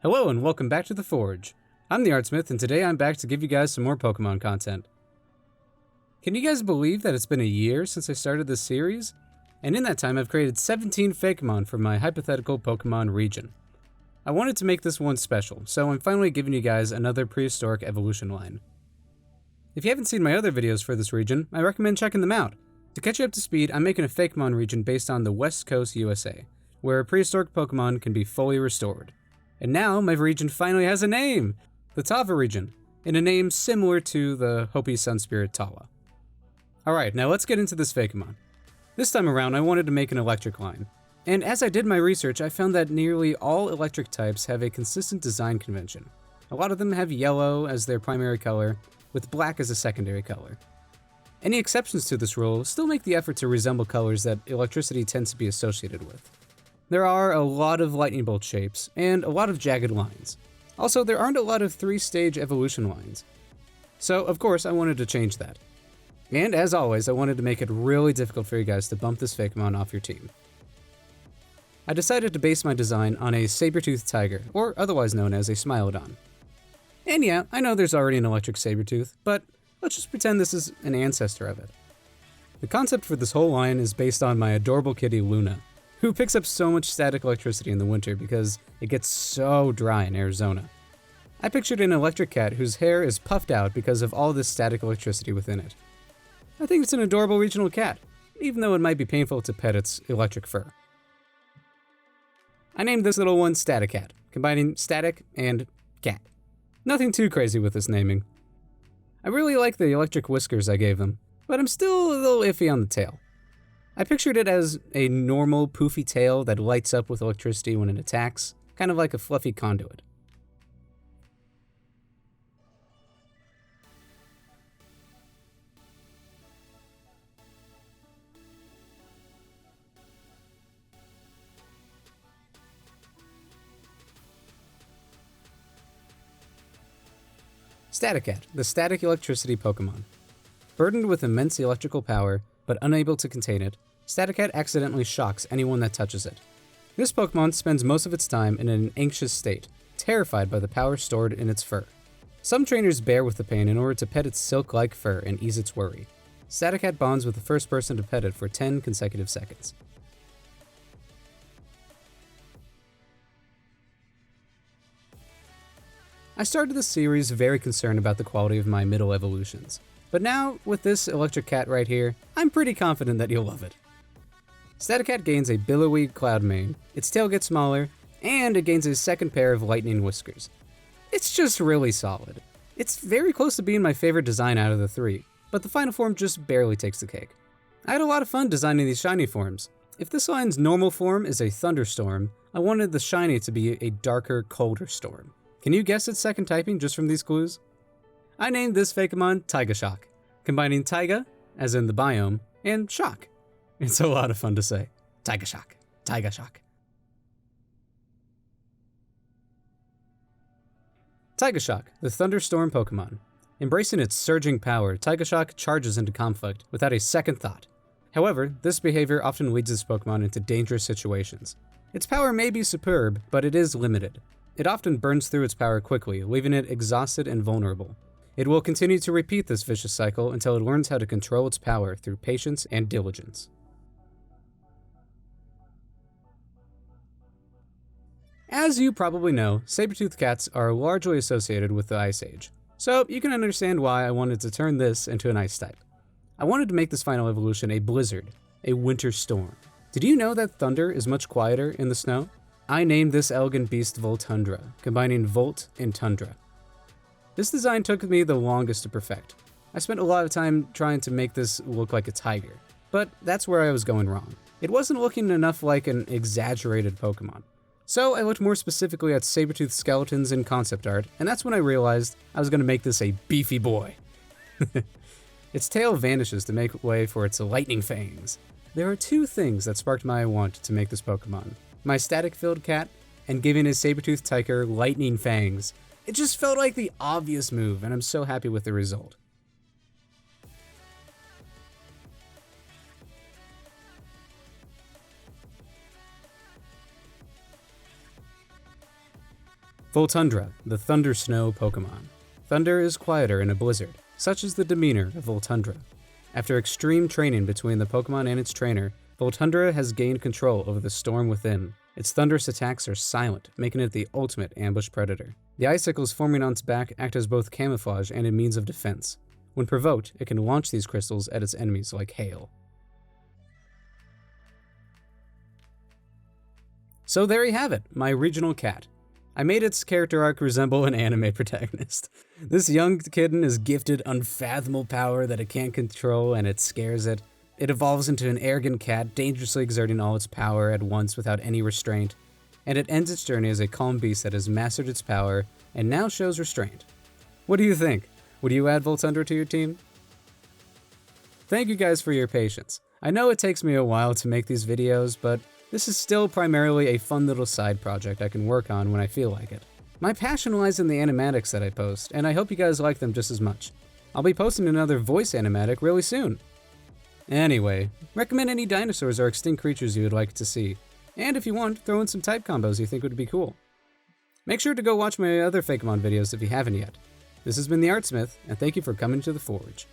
Hello and welcome back to The Forge. I'm the Artsmith and today I'm back to give you guys some more Pokemon content. Can you guys believe that it's been a year since I started this series? And in that time I've created 17 Fakemon for my hypothetical Pokemon region. I wanted to make this one special, so I'm finally giving you guys another prehistoric evolution line. If you haven't seen my other videos for this region, I recommend checking them out. To catch you up to speed, I'm making a Fakemon region based on the West Coast USA, where prehistoric Pokemon can be fully restored. And now my region finally has a name! The Tava region, in a name similar to the Hopi Sun Spirit Tala. Alright, now let's get into this Fakemon. This time around I wanted to make an electric line. And as I did my research, I found that nearly all electric types have a consistent design convention. A lot of them have yellow as their primary color, with black as a secondary color. Any exceptions to this rule still make the effort to resemble colors that electricity tends to be associated with. There are a lot of lightning bolt shapes, and a lot of jagged lines. Also, there aren't a lot of 3-stage evolution lines. So, of course, I wanted to change that. And as always, I wanted to make it really difficult for you guys to bump this Fakemon off your team. I decided to base my design on a saber-toothed tiger, or otherwise known as a Smilodon. And yeah, I know there's already an electric saber-tooth, but let's just pretend this is an ancestor of it. The concept for this whole line is based on my adorable kitty Luna, who picks up so much static electricity in the winter because it gets so dry in Arizona. I pictured an electric cat whose hair is puffed out because of all this static electricity within it. I think it's an adorable regional cat, even though it might be painful to pet its electric fur. I named this little one Staticat, combining static and cat. Nothing too crazy with this naming. I really like the electric whiskers I gave them, but I'm still a little iffy on the tail. I pictured it as a normal poofy tail that lights up with electricity when it attacks, kind of like a fluffy conduit. Staticat, the static electricity Pokemon. Burdened with immense electrical power, but unable to contain it, Staticat accidentally shocks anyone that touches it. This Pokemon spends most of its time in an anxious state, terrified by the power stored in its fur. Some trainers bear with the pain in order to pet its silk-like fur and ease its worry. Staticat bonds with the first person to pet it for 10 consecutive seconds. I started this series very concerned about the quality of my middle evolutions. But now, with this electric cat right here, I'm pretty confident that you'll love it. Staticat gains a billowy cloud mane, its tail gets smaller, and it gains a second pair of lightning whiskers. It's just really solid. It's very close to being my favorite design out of the three, but the final form just barely takes the cake. I had a lot of fun designing these shiny forms. If this line's normal form is a thunderstorm, I wanted the shiny to be a darker, colder storm. Can you guess its second typing just from these clues? I named this Fakemon Taigashock, combining taiga, as in the biome, and shock. It's a lot of fun to say. Taigashock, Taigashock. Taigashock, the thunderstorm Pokemon. Embracing its surging power, Taigashock charges into conflict without a second thought. However, this behavior often leads this Pokemon into dangerous situations. Its power may be superb, but it is limited. It often burns through its power quickly, leaving it exhausted and vulnerable. It will continue to repeat this vicious cycle until it learns how to control its power through patience and diligence. As you probably know, saber-toothed cats are largely associated with the Ice Age, so you can understand why I wanted to turn this into an ice type. I wanted to make this final evolution a blizzard, a winter storm. Did you know that thunder is much quieter in the snow? I named this elegant beast Voltundra, combining Volt and Tundra. This design took me the longest to perfect. I spent a lot of time trying to make this look like a tiger, but that's where I was going wrong. It wasn't looking enough like an exaggerated Pokemon. So I looked more specifically at saber-toothed skeletons in concept art, and that's when I realized I was going to make this a beefy boy. Its tail vanishes to make way for its lightning fangs. There are two things that sparked my want to make this Pokemon. My static-filled cat, and giving a saber-toothed tiger lightning fangs. It just felt like the obvious move, and I'm so happy with the result. Voltundra, the Thunder Snow Pokemon. Thunder is quieter in a blizzard, such is the demeanor of Voltundra. After extreme training between the Pokemon and its trainer, Voltundra has gained control over the storm within. Its thunderous attacks are silent, making it the ultimate ambush predator. The icicles forming on its back act as both camouflage and a means of defense. When provoked, it can launch these crystals at its enemies like hail. So there you have it, my regional cat. I made its character arc resemble an anime protagonist. This young kitten is gifted unfathomable power that it can't control, and it scares it. It evolves into an arrogant cat, dangerously exerting all its power at once without any restraint, and it ends its journey as a calm beast that has mastered its power and now shows restraint. What do you think? Would you add Voltundra to your team? Thank you guys for your patience. I know it takes me a while to make these videos, but this is still primarily a fun little side project I can work on when I feel like it. My passion lies in the animatics that I post, and I hope you guys like them just as much. I'll be posting another voice animatic really soon. Anyway, recommend any dinosaurs or extinct creatures you would like to see. And if you want, throw in some type combos you think would be cool. Make sure to go watch my other Fakemon videos if you haven't yet. This has been the Artsmith, and thank you for coming to the Forge.